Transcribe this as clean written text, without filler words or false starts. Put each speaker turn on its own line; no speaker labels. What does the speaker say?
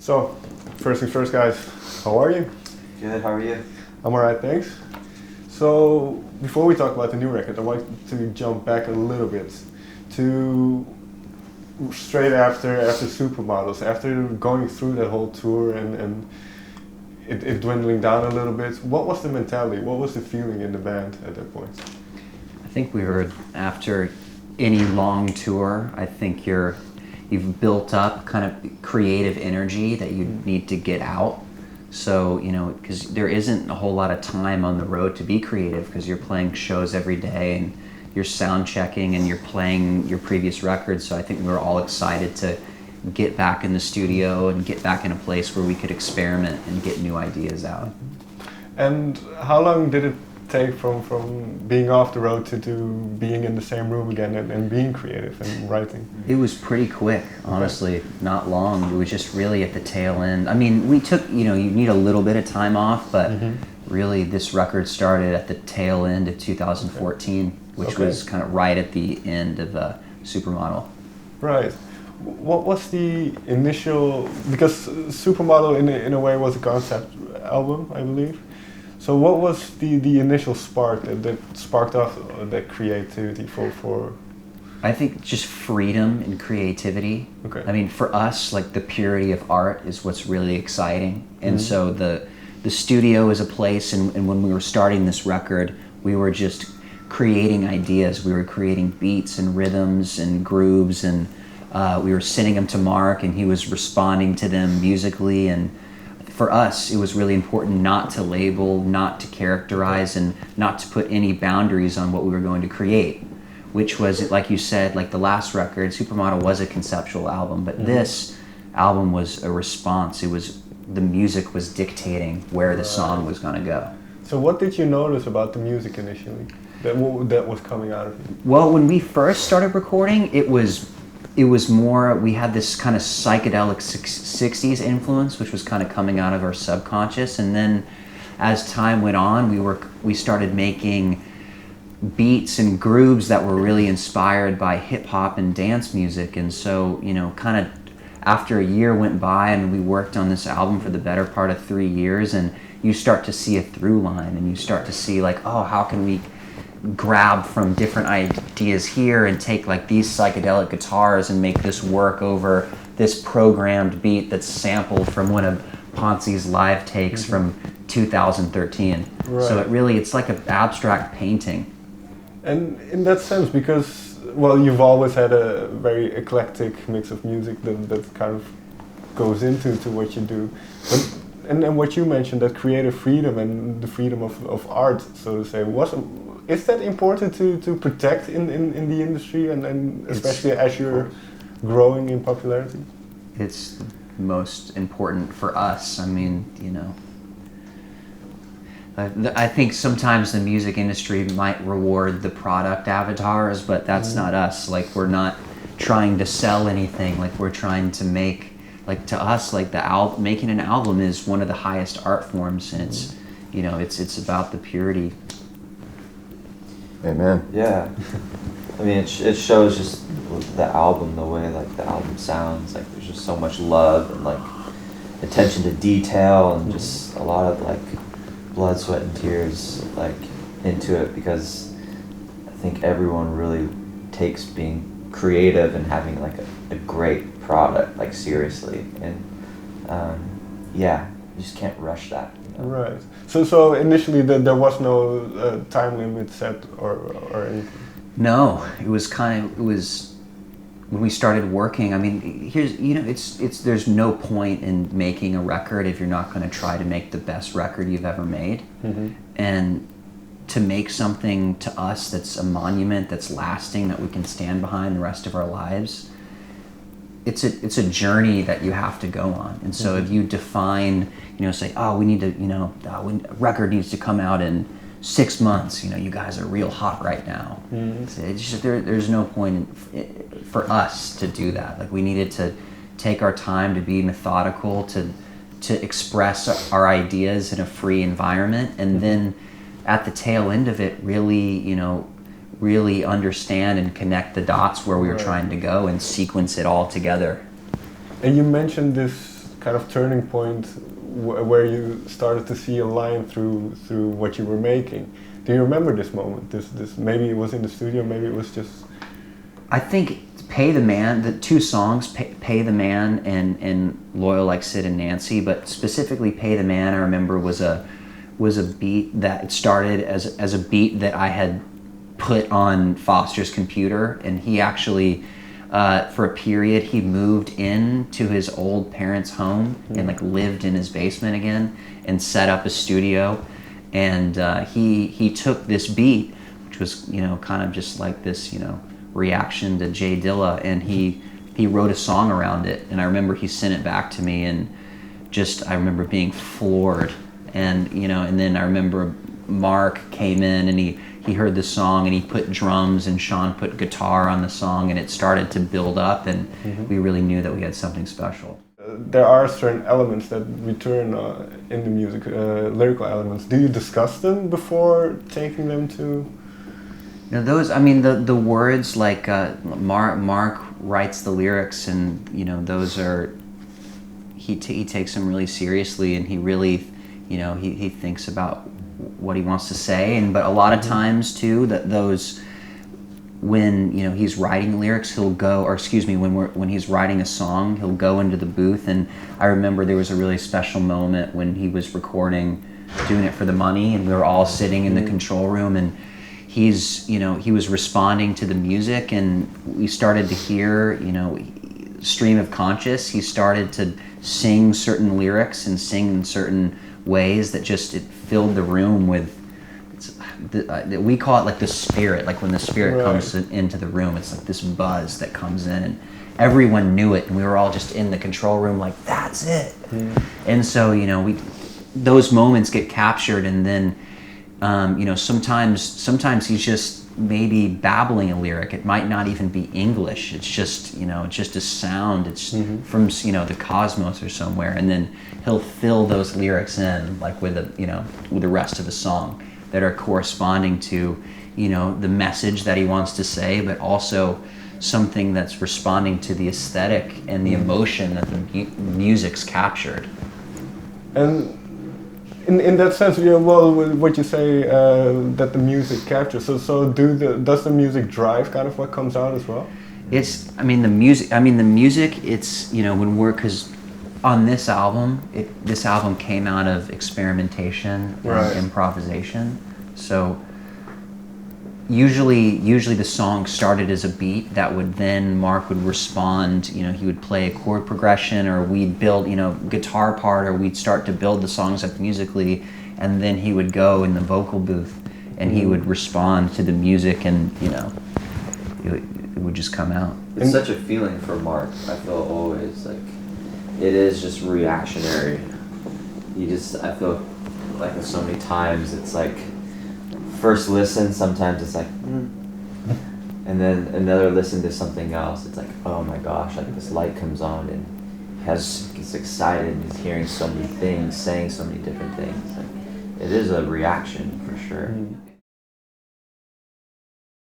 So, first things first, guys. How are you?
Good, how are you?
I'm alright, thanks. So, before we talk about the new record, I want to jump back a little bit to straight after Supermodels, after going through that whole tour and it dwindling down a little bit. What was the mentality? What was the feeling in the band at that point?
I think we were after any long tour. I think you've built up kind of creative energy that you need to get out. So, because there isn't a whole lot of time on the road to be creative because you're playing shows every day and you're sound checking and you're playing your previous records. So I think we were all excited to get back in the studio and get back in a place where we could experiment and get new ideas out.
And how long did it take from being off the road to being in the same room again and being creative and writing?
It was pretty quick, honestly, not long. It was just really at the tail end. I mean, we took, you need a little bit of time off, but really this record started at the tail end of 2014, which was kind of right at the end of Supermodel.
Right. What was the initial, because Supermodel in a way was a concept album, I believe. So what was the initial spark that sparked off that creativity for?
I think just freedom and creativity.
Okay.
I mean, for us, like the purity of art is what's really exciting. And so the studio is a place, and when we were starting this record, we were just creating ideas. We were creating beats and rhythms and grooves, and we were sending them to Mark, and he was responding to them musically. And for us, it was really important not to label, not to characterize, and not to put any boundaries on what we were going to create, which was, like you said, like the last record, Supermodel was a conceptual album, but this album was a response. The music was dictating where the song was going to go.
So what did you notice about the music initially that was coming out of it?
Well, when we first started recording, it was more, we had this kind of psychedelic 60s influence, which was kind of coming out of our subconscious. And then as time went on, we started making beats and grooves that were really inspired by hip hop and dance music. And so, kind of after a year went by and we worked on this album for the better part of 3 years, and you start to see a through line and you start to see like, oh, how can we grab from different ideas here and take like these psychedelic guitars and make this work over this programmed beat that's sampled from one of Pontius' live takes from 2013.
Right.
So it's like an abstract painting.
And in that sense, because, well, you've always had a very eclectic mix of music that kind of goes into what you do. But, and what you mentioned, that creative freedom and the freedom of art, so to say, is that important to protect in the industry and especially as you're growing in popularity?
It's most important for us. I mean, I think sometimes the music industry might reward the product avatars, but that's not us. Like, we're not trying to sell anything. Like, we're trying to make, like, to us, like making an album is one of the highest art forms, and it's about the purity.
Amen. Yeah. I mean, it shows just the album, the way like the album sounds. Like there's just so much love and like attention to detail and just a lot of like blood, sweat, and tears like into it, because I think everyone really takes being creative and having like a great product like seriously, and you just can't rush that.
Right. So initially there was no time limit set or anything.
No, it was when we started working. I mean, there's no point in making a record if you're not going to try to make the best record you've ever made. And to make something to us that's a monument, that's lasting, that we can stand behind the rest of our lives, it's a journey that you have to go on. And so if you define, say, oh, we need to, a record needs to come out in 6 months, you guys are real hot right now. It's just, there's no point for us to do that. Like, we needed to take our time to be methodical, to express our ideas in a free environment, and then at the tail end of it, really understand and connect the dots where we were trying to go and sequence it all together.
And you mentioned this kind of turning point where you started to see a line through what you were making. Do you remember this moment? This maybe it was in the studio, maybe it was just.
I think Pay the Man, the two songs, Pay the Man and Loyal Like Sid and Nancy, but specifically Pay the Man, I remember was a beat that started as a beat that I had put on Foster's computer, and he actually for a period he moved into his old parents' home and like lived in his basement again and set up a studio, and he took this beat, which was kind of just like this reaction to Jay Dilla, and he wrote a song around it, and I remember he sent it back to me, and I remember being floored, and and then I remember Mark came in and he heard the song and he put drums and Sean put guitar on the song, and it started to build up, and we really knew that we had something special.
There are certain elements that return in the music, lyrical elements. Do you discuss them before taking them to?
Those, I mean, the words, like Mark writes the lyrics, and those are, he takes them really seriously, and he really, he thinks about what he wants to say, but a lot of times too, when he's writing lyrics, he'll go, or excuse me, when he's writing a song, he'll go into the booth, and I remember there was a really special moment when he was recording, doing it for the money, and we were all sitting in the control room, and he was responding to the music, and we started to hear, stream of conscious. He started to sing certain lyrics and sing in certain ways that just, it filled the room with, we call it like the spirit, like when the spirit comes into the room, it's like this buzz that comes in, and everyone knew it, and we were all just in the control room like, that's it. And so, those moments get captured, and then sometimes he's just maybe babbling a lyric. It might not even be English. It's just, it's just a sound. It's from, the cosmos or somewhere. And then he'll fill those lyrics in, like with the rest of the song that are corresponding to, the message that he wants to say, but also something that's responding to the aesthetic and the emotion that the music's captured.
And in that sense, well, what you say that the music captures. So does the music drive kind of what comes out as well?
The music. It's because on this album came out of experimentation and improvisation. So usually the song started as a beat that would then Mark would respond, he would play a chord progression, or we'd build, guitar part, or we'd start to build the songs up musically, and then he would go in the vocal booth and he would respond to the music, and it would just come out.
It's such a feeling for Mark. I feel always like it is just reactionary. I feel like so many times it's like, first listen, sometimes it's like, and then another listen to something else, it's like, oh my gosh, like this light comes on, and gets excited, and he's hearing so many things, saying so many different things. Like, it is a reaction for sure.